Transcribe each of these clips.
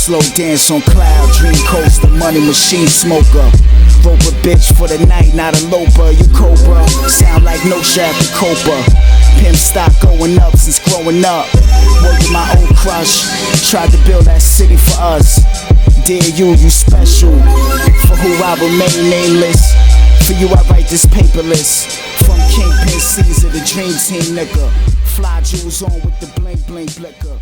Slow dance on cloud, dream coaster, money machine smoker. Rope a bitch for the night, not a loper. You cobra, sound like no shaft and Copa. Pimp stock going up since growing up. Working my own crush, tried to build that city for us. Dear you special. For who I remain nameless. For you I write this paperless. From Kingpin Caesar, the dream team nigga. Fly jewels on with the bling bling blicker.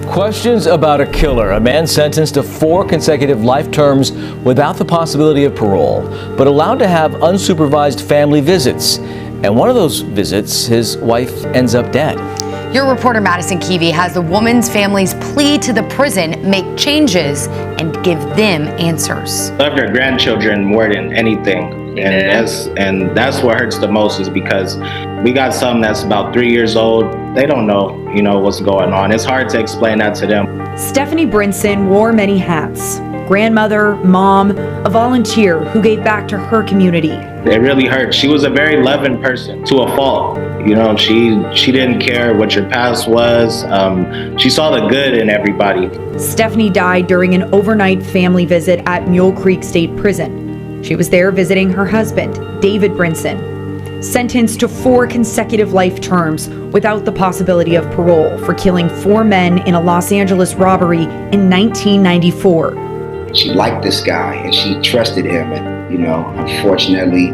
Questions about a killer, a man sentenced to 4 consecutive life terms without the possibility of parole, but allowed to have unsupervised family visits. And one of those visits, his wife ends up dead. Your reporter Madison Keevy has the woman's family's plea to the prison make changes and give them answers. Love their grandchildren more than anything. And that's what hurts the most, is because we got some that's about 3 years old. They don't know, what's going on. It's hard to explain that to them. Stephanie Brinson wore many hats. Grandmother, mom, a volunteer who gave back to her community. It really hurt. She was a very loving person to a fault. She didn't care what your past was. She saw the good in everybody. Stephanie died during an overnight family visit at Mule Creek State Prison. She was there visiting her husband, David Brinson, sentenced to 4 consecutive life terms without the possibility of parole for killing 4 men in a Los Angeles robbery in 1994. She liked this guy and she trusted him, and unfortunately,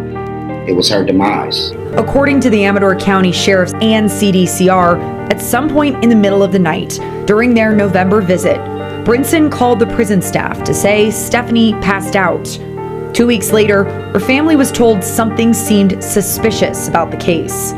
it was her demise. According to the Amador County Sheriff's and CDCR, at some point in the middle of the night during their November visit, Brinson called the prison staff to say Stephanie passed out. 2 weeks later, her family was told something seemed suspicious about the case.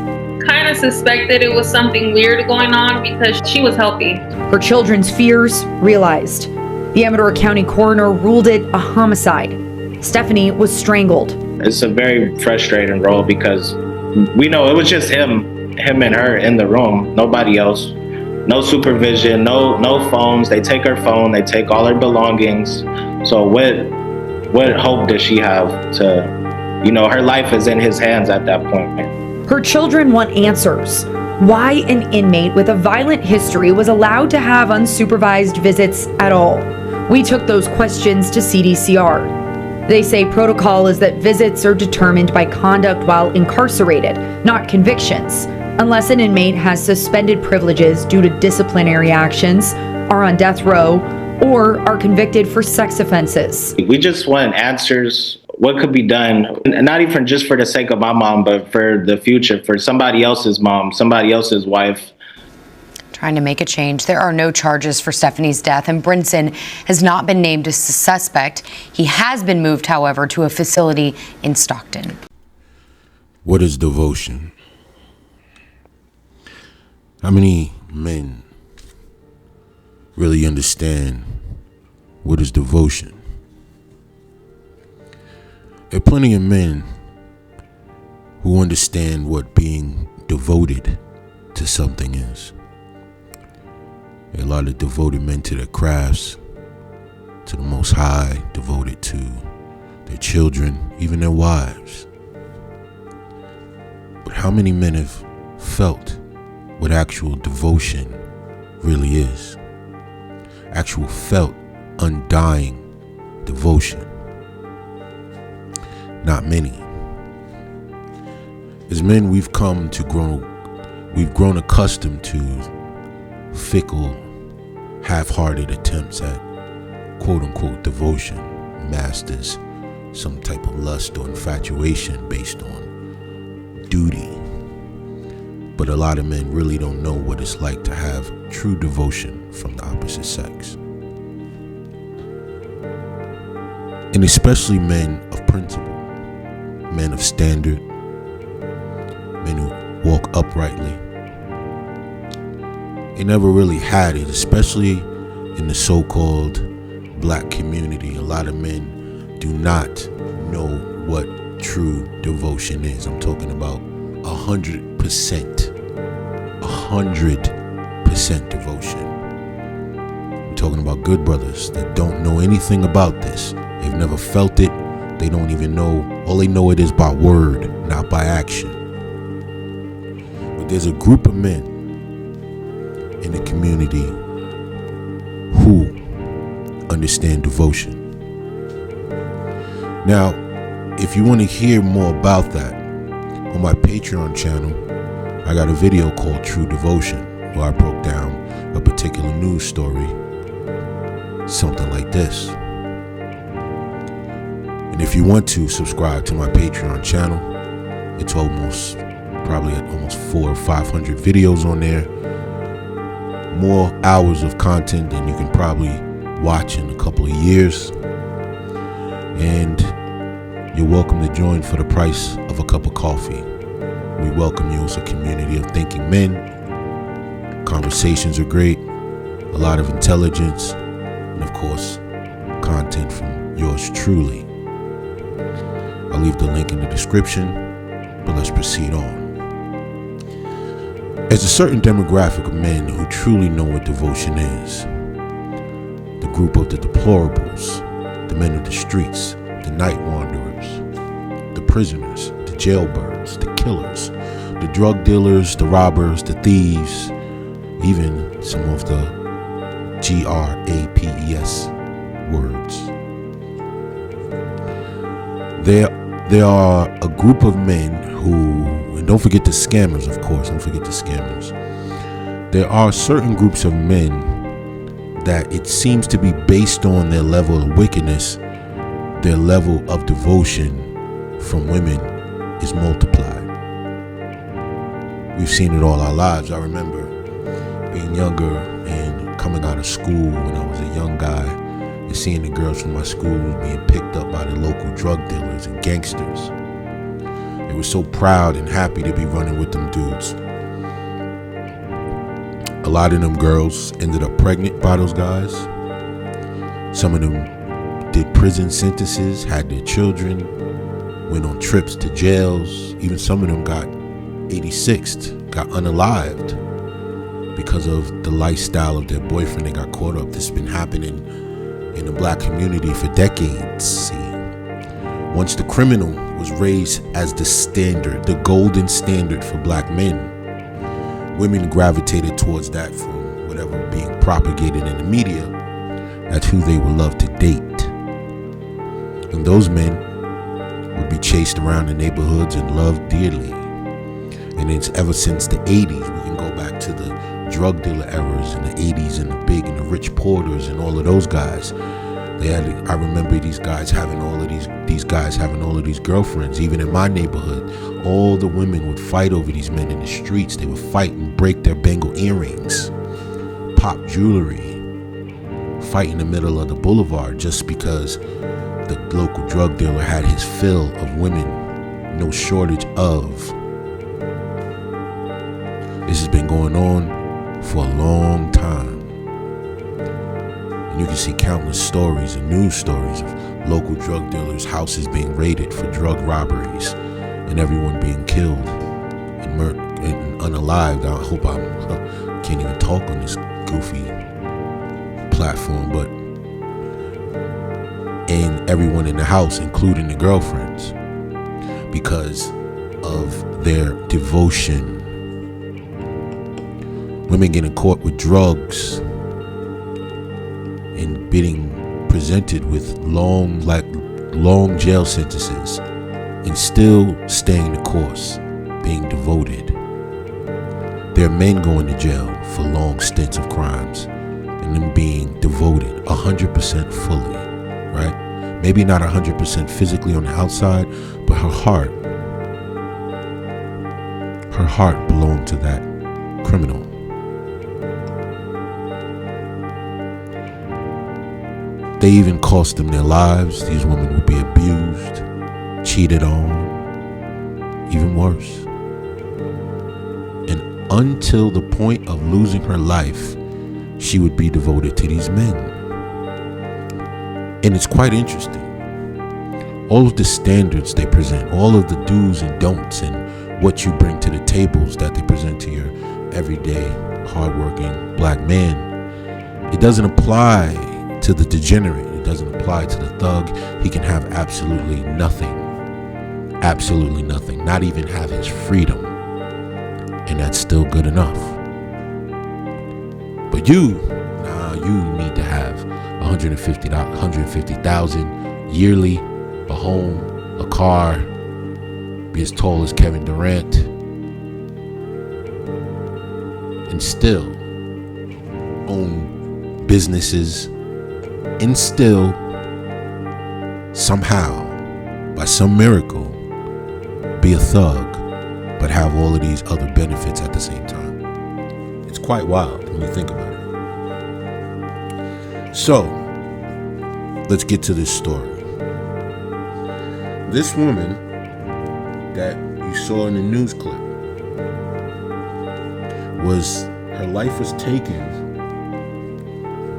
Kind of suspected it was something weird going on because she was healthy. Her children's fears realized. The Amador County coroner ruled it a homicide. Stephanie was strangled. It's a very frustrating role because we know it was just him and her in the room, nobody else. No supervision, no phones. They take her phone, they take all her belongings. So what hope does she have to, her life is in his hands at that point. Her children want answers. Why an inmate with a violent history was allowed to have unsupervised visits at all? We took those questions to CDCR. They say protocol is that visits are determined by conduct while incarcerated, not convictions, unless an inmate has suspended privileges due to disciplinary actions, are on death row, or are convicted for sex offenses. We just want answers. What could be done, and not even just for the sake of my mom, but for the future, for somebody else's mom, somebody else's wife. Trying to make a change. There are no charges for Stephanie's death, and Brinson has not been named as a suspect. He has been moved, however, to a facility in Stockton. What is devotion? How many men really understand what is devotion? There are plenty of men who understand what being devoted to something is. There are a lot of devoted men to their crafts, to the Most High, devoted to their children, even their wives. But how many men have felt what actual devotion really is? Actual felt, undying devotion. Not many. As men, we've grown accustomed to fickle, half-hearted attempts at quote-unquote devotion, masters some type of lust or infatuation based on duty. But a lot of men really don't know what it's like to have true devotion from the opposite sex. And especially men of principle, men of standard, men who walk uprightly. They never really had it, especially in the so-called black community. A lot of men do not know what true devotion is. I'm talking about 100%. 100% devotion. I'm talking about good brothers that don't know anything about this. They've never felt it. They don't even know. All they know it is by word, not by action. But there's a group of men in the community who understand devotion. Now, if you want to hear more about that, on my Patreon channel, I got a video called True Devotion, where I broke down a particular news story, something like this. And if you want to subscribe to my Patreon channel, it's probably at almost 400 or 500 videos on there. More hours of content than you can probably watch in a couple of years. And you're welcome to join for the price of a cup of coffee. We welcome you as a community of thinking men. Conversations are great, a lot of intelligence, and of course, content from yours truly. I'll leave the link in the description, but let's proceed on. There's a certain demographic of men who truly know what devotion is. The group of the deplorables, the men of the streets, the night wanderers, the prisoners, the jailbirds, the killers, the drug dealers, the robbers, the thieves, even some of the GRAPES words. There are a group of men who, and don't forget the scammers, of course, don't forget the scammers. There are certain groups of men that it seems to be based on their level of wickedness, their level of devotion from women is multiplied. We've seen it all our lives. I remember being younger and coming out of school when I was a young guy and seeing the girls from my school being picked up by the local drug dealers and gangsters. They were so proud and happy to be running with them dudes. A lot of them girls ended up pregnant by those guys. Some of them did prison sentences, had their children, went on trips to jails. Even some of them got 86'd, got unalived because of the lifestyle of their boyfriend. They got caught up. This has been happening in the black community for decades. See, once the criminal was raised as the standard, the golden standard for black men, women gravitated towards that from whatever being propagated in the media. That's who they would love to date. And those men would be chased around the neighborhoods and loved dearly. And it's ever since the 80s, we can go back to the drug dealer eras in the 80s and the big and the rich porters and all of those guys. I remember these guys having all of these girlfriends. Even in my neighborhood, all the women would fight over these men in the streets. They would fight and break their bangle earrings, pop jewelry, fight in the middle of the boulevard just because the local drug dealer had his fill of women, no shortage of. This has been going on for a long time. And you can see countless stories and news stories of local drug dealers' houses being raided for drug robberies and everyone being killed and murdered and unalived. I hope I can't even talk on this goofy platform, but and everyone in the house, including the girlfriends, because of their devotion. Women getting caught with drugs and being presented with long jail sentences and still staying the course, being devoted. There are men going to jail for long stints of crimes and them being devoted 100% fully, right? Maybe not 100% physically on the outside, but her heart belonged to that criminal. They even cost them their lives. These women would be abused, cheated on, even worse. And until the point of losing her life, she would be devoted to these men. And it's quite interesting. All of the standards they present, all of the do's and don'ts, and what you bring to the tables that they present to your everyday, hardworking black man, it doesn't apply to the degenerate. It doesn't apply to the thug. He can have absolutely nothing, not even have his freedom, and that's still good enough. But you need to have $150,000 yearly, a home, a car, be as tall as Kevin Durant, and still own businesses, and still somehow, by some miracle, be a thug, but have all of these other benefits at the same time. It's quite wild when you think about it. So, let's get to this story. This woman that you saw in the news clip her life was taken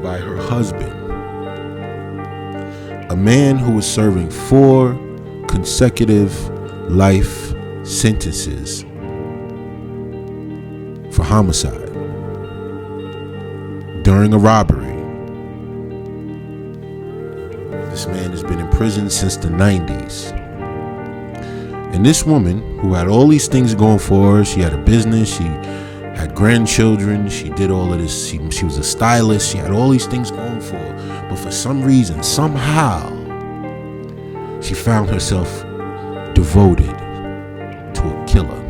by her husband, a man who was serving 4 consecutive life sentences for homicide during a robbery. This man has been in prison since the 90s. And this woman, who had all these things going for her, she had a business, she had grandchildren, she did all of this, she was a stylist, she had all these things going for her. But for some reason, somehow, she found herself devoted to a killer,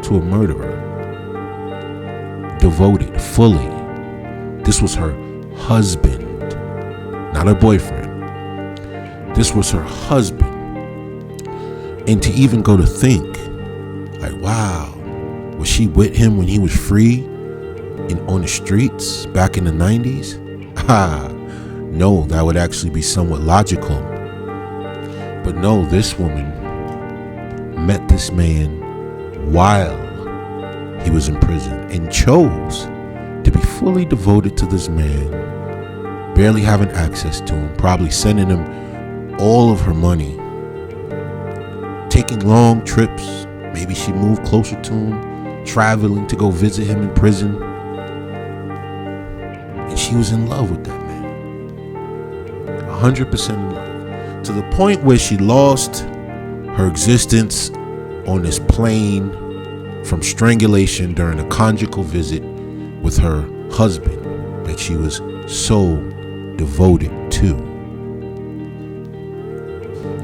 to a murderer. Devoted fully. This was her husband, not her boyfriend. This was her husband. And to even go to think, like, wow, was she with him when he was free on the streets back in the 90s? No, that would actually be somewhat logical. But no, this woman met this man while he was in prison and chose to be fully devoted to this man, barely having access to him, probably sending him all of her money, taking long trips. Maybe she moved closer to him, traveling to go visit him in prison. And she was in love with that man. 100% in love. To the point where she lost her existence on this plane from strangulation during a conjugal visit with her husband that she was so devoted to.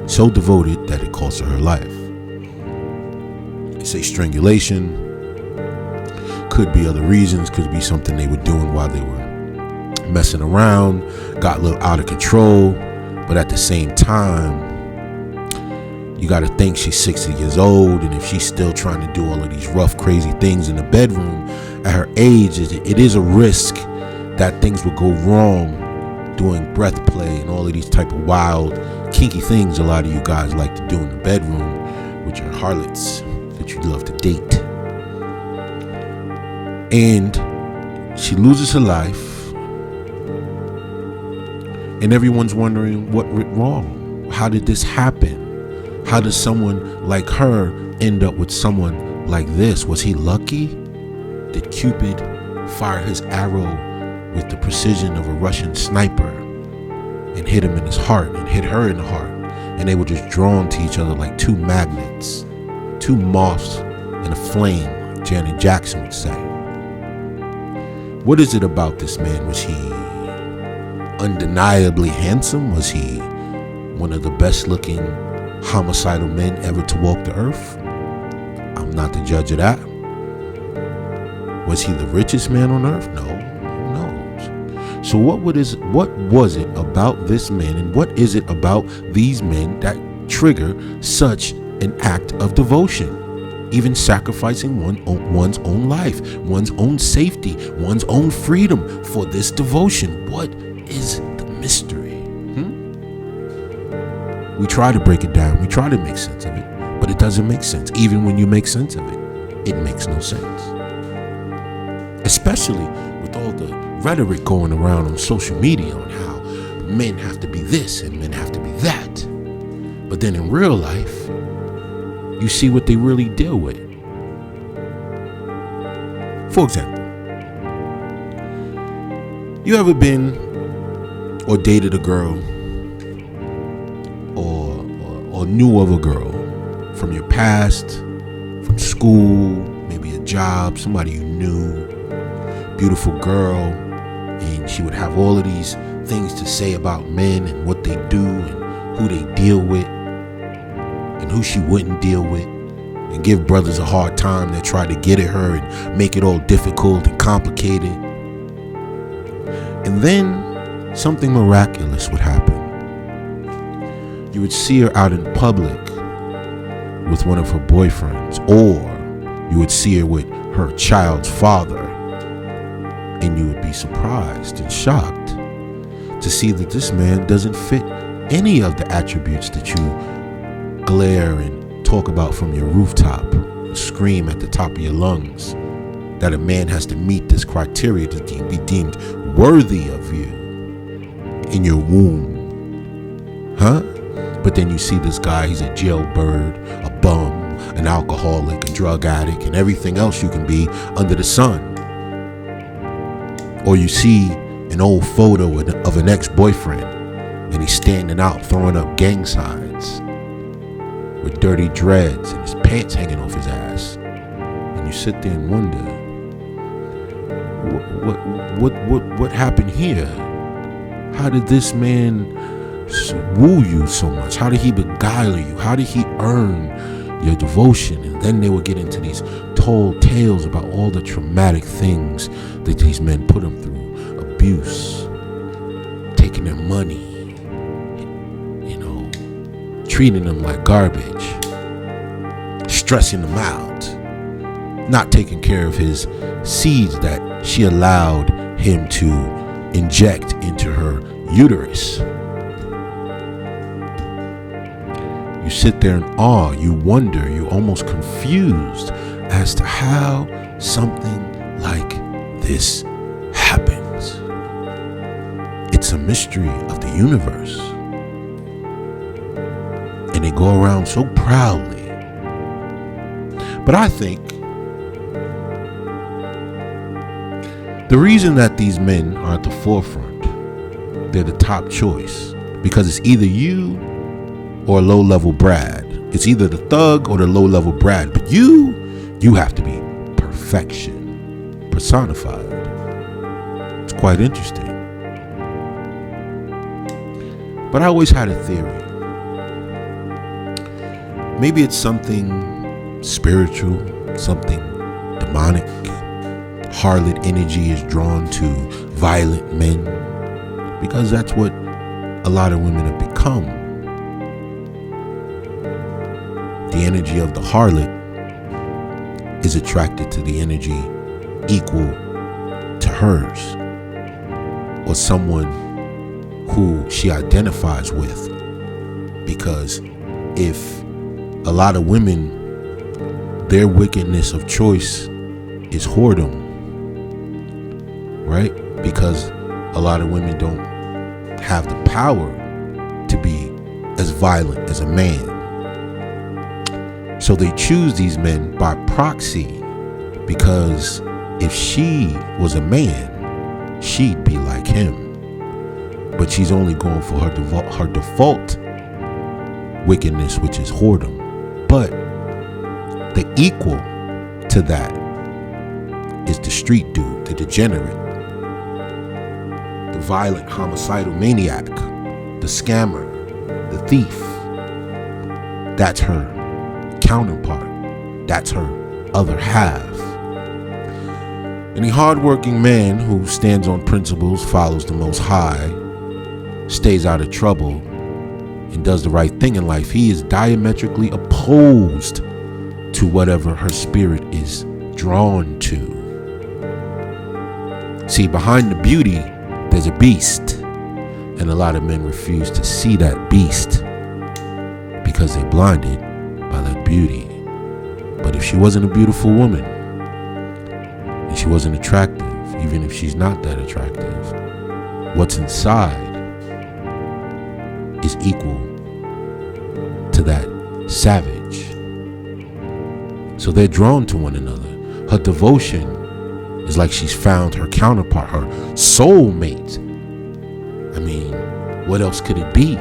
So devoted that it cost her life. They say strangulation, could be other reasons, could be something they were doing while they were messing around, got a little out of control. But at the same time, you got to think she's 60 years old, and if she's still trying to do all of these rough, crazy things in the bedroom at her age, it is a risk that things will go wrong doing breath play and all of these type of wild, kinky things a lot of you guys like to do in the bedroom with your harlots that you love to date. And she loses her life, and everyone's wondering what went wrong. How did this happen? How does someone like her end up with someone like this? Was he lucky? Did Cupid fire his arrow with the precision of a Russian sniper and hit him in his heart and hit her in the heart? And they were just drawn to each other like two magnets, two moths in a flame, like Janet Jackson would say. What is it about this man? Was he undeniably handsome? Was he one of the best looking homicidal men ever to walk the earth? I'm not the judge of that. Was he the richest man on earth? No. Who knows? So what was it about this man, and what is it about these men that trigger such an act of devotion? Even sacrificing one's own life, one's own safety, one's own freedom for this devotion. What is the mystery? We try to break it down. We try to make sense of it, but it doesn't make sense. Even when you make sense of it, it makes no sense. Especially with all the rhetoric going around on social media on how men have to be this and men have to be that. But then in real life, you see what they really deal with. For example, you ever been or dated a girl or knew of a girl from your past, from school, maybe a job, somebody you knew, beautiful girl, and she would have all of these things to say about men and what they do and who they deal with and who she wouldn't deal with, and give brothers a hard time that try to get at her and make it all difficult and complicated. And then something miraculous would happen. You would see her out in public with one of her boyfriends, or you would see her with her child's father, and you would be surprised and shocked to see that this man doesn't fit any of the attributes that you glare and talk about from your rooftop, scream at the top of your lungs that a man has to meet this criteria to be deemed worthy of you in your womb. But then you see this guy, he's a jailbird, a bum, an alcoholic, a drug addict, and everything else you can be under the sun. Or you see an old photo of an ex-boyfriend, and he's standing out throwing up gang signs with dirty dreads and his pants hanging off his ass. And you sit there and wonder, what happened here? How did this man woo you so much? How did he beguile you? How did he earn your devotion? And then they would get into these tall tales about all the traumatic things that these men put him through. Abuse, taking their money, treating them like garbage, stressing them out, not taking care of his seeds that she allowed him to inject into her uterus. You sit there in awe, you wonder, you're almost confused as to how something like this happens. It's a mystery of the universe. And they go around so proudly. But I think the reason that these men are at the forefront, they're the top choice, because it's either you or a low-level Brad. It's either the thug or the low-level Brad. But you have to be perfection personified. It's quite interesting. But I always had a theory. Maybe it's something spiritual, something demonic. Harlot energy is drawn to violent men, because that's what a lot of women have become. The energy of the harlot is attracted to the energy equal to hers, or someone who she identifies with. Because if a lot of women, their wickedness of choice is whoredom, right? Because a lot of women don't have the power to be as violent as a man. So they choose these men by proxy, because if she was a man, she'd be like him. But she's only going for her default wickedness, which is whoredom. But the equal to that is the street dude, the degenerate, the violent homicidal maniac, the scammer, the thief. That's her counterpart. That's her other half. Any hardworking man who stands on principles, follows the Most High, stays out of trouble, and does the right thing in life, he is diametrically opposed to whatever her spirit is drawn to. See, behind the beauty, there's a beast. And a lot of men refuse to see that beast because they're blinded by that beauty. But if she wasn't a beautiful woman, and she wasn't attractive, even if she's not that attractive, what's inside is equal to that savage. So they're drawn to one another. Her devotion is like she's found her counterpart, her soulmate. I mean, what else could it be?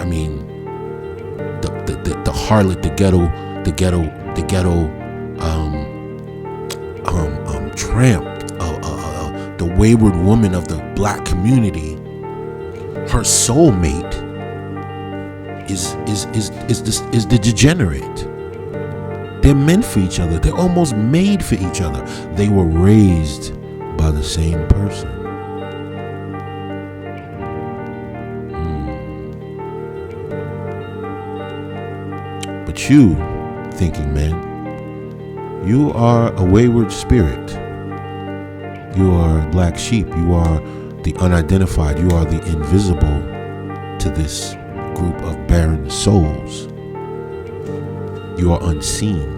I mean, the harlot, the ghetto tramp, the wayward woman of the black community, her soulmate is the degenerate. They're meant for each other. They're almost made for each other. They were raised by the same person. But you, thinking man, you are a wayward spirit. You are a black sheep. You are the unidentified. You are the invisible to this group of barren souls. You are unseen.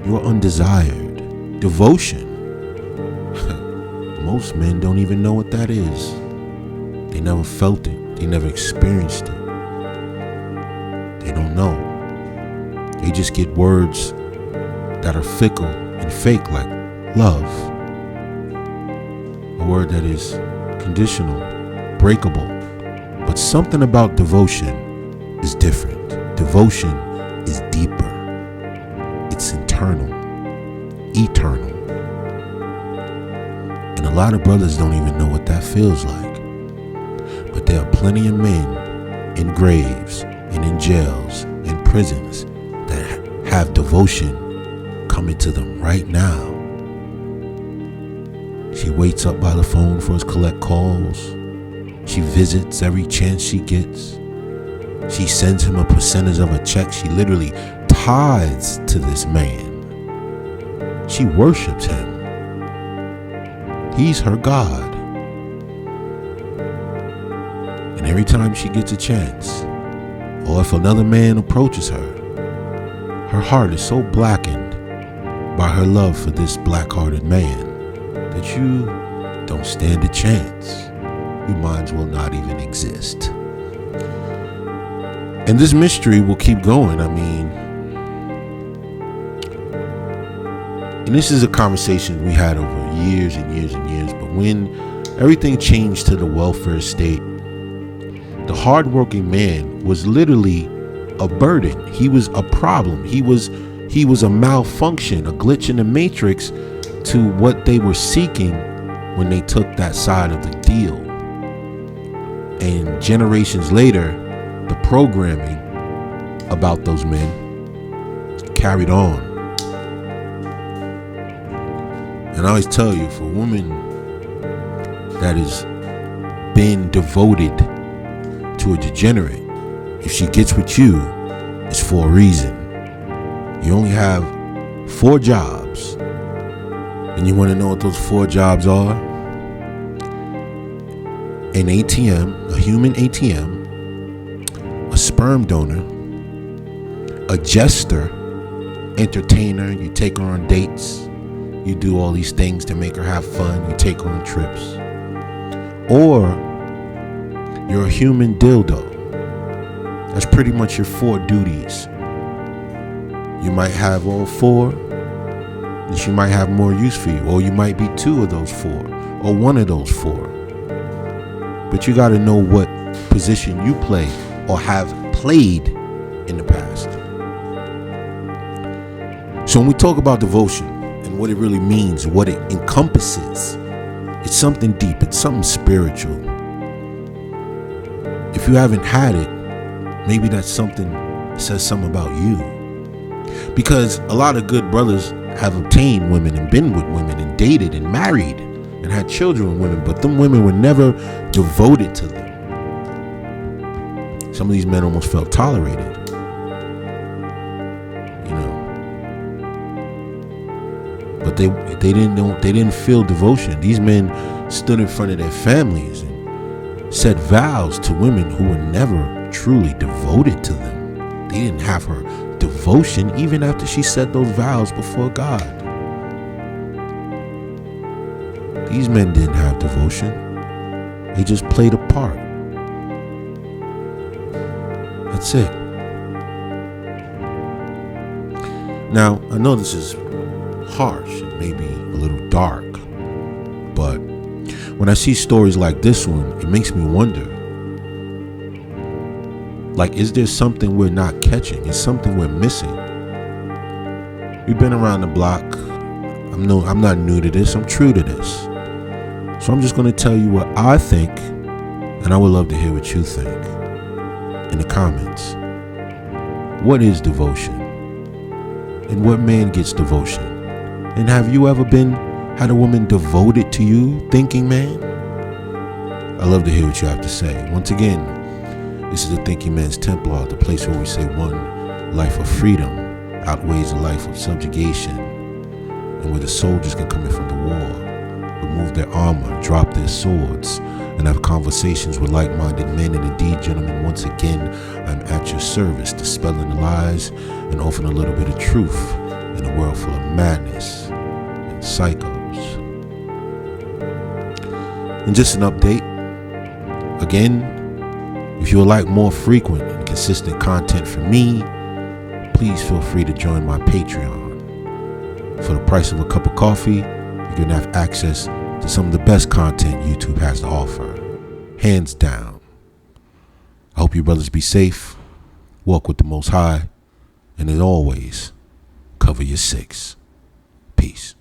You are undesired. Devotion. Most men don't even know what that is. They never felt it. They never experienced it. They don't know. They just get words that are fickle and fake, like love. A word that is conditional, breakable. But something about devotion is different. Devotion is deeper. It's internal, eternal. And a lot of brothers don't even know what that feels like. But there are plenty of men in graves and in jails and prisons that have devotion coming to them right now. She waits up by the phone for his collect calls. She visits every chance she gets. She sends him a percentage of a check. She literally tithes to this man. She worships him. He's her God. And every time she gets a chance, or if another man approaches her, her heart is so blackened by her love for this black-hearted man that you don't stand a chance. You might as well not even exist. And this mystery will keep going. I mean, and this is a conversation we had over years and years and years, but when everything changed to the welfare state, the hardworking man was literally a burden. He was a problem. He was a malfunction, a glitch in the matrix to what they were seeking when they took that side of the deal. And generations later, the programming about those men carried on. And I always tell you, for a woman that has been devoted to a degenerate, if she gets with you, it's for a reason. You only have 4 jobs. And you want to know what those 4 jobs are? An ATM, a human ATM, a sperm donor, a jester, entertainer. You take her on dates. You do all these things to make her have fun. You take her on trips. Or you're a human dildo. That's pretty much your 4 duties. You might have all 4, and she might have more use for you. Or you might be 2 of those 4, or 1 of those 4. But you got to know what position you play or have played in the past. So when we talk about devotion and what it really means, what it encompasses, it's something deep. It's something spiritual. If you haven't had it, maybe that's something that says something about you. Because a lot of good brothers have obtained women and been with women and dated and married and had children with women, but them women were never devoted to them. Some of these men almost felt tolerated. You know. But they didn't feel devotion. These men stood in front of their families and said vows to women who were never truly devoted to them. They didn't have her devotion even after she said those vows before God. These men didn't have devotion. They just played a part. That's it. Now, I know this is harsh and maybe a little dark, but when I see stories like this one, it makes me wonder, like, is there something we're not catching? Is something we're missing? We've been around the block. I'm not new to this. I'm true to this. So I'm just going to tell you what I think, and I would love to hear what you think in the comments. What is devotion? And what man gets devotion? And have you ever had a woman devoted to you, thinking man? I love to hear what you have to say. Once again, this is the Thinking Man's Templar, the place where we say one life of freedom outweighs a life of subjugation, and where the soldiers can come in from the war, remove their armor, drop their swords, and have conversations with like-minded men. And indeed, gentlemen, once again, I'm at your service, dispelling the lies and offering a little bit of truth in a world full of madness and psychos. And just an update, again, if you would like more frequent and consistent content from me, please feel free to join my Patreon. For the price of a cup of coffee, you can have access to some of the best content YouTube has to offer. Hands down. I hope you brothers be safe, walk with the Most High, and as always, cover your six. Peace.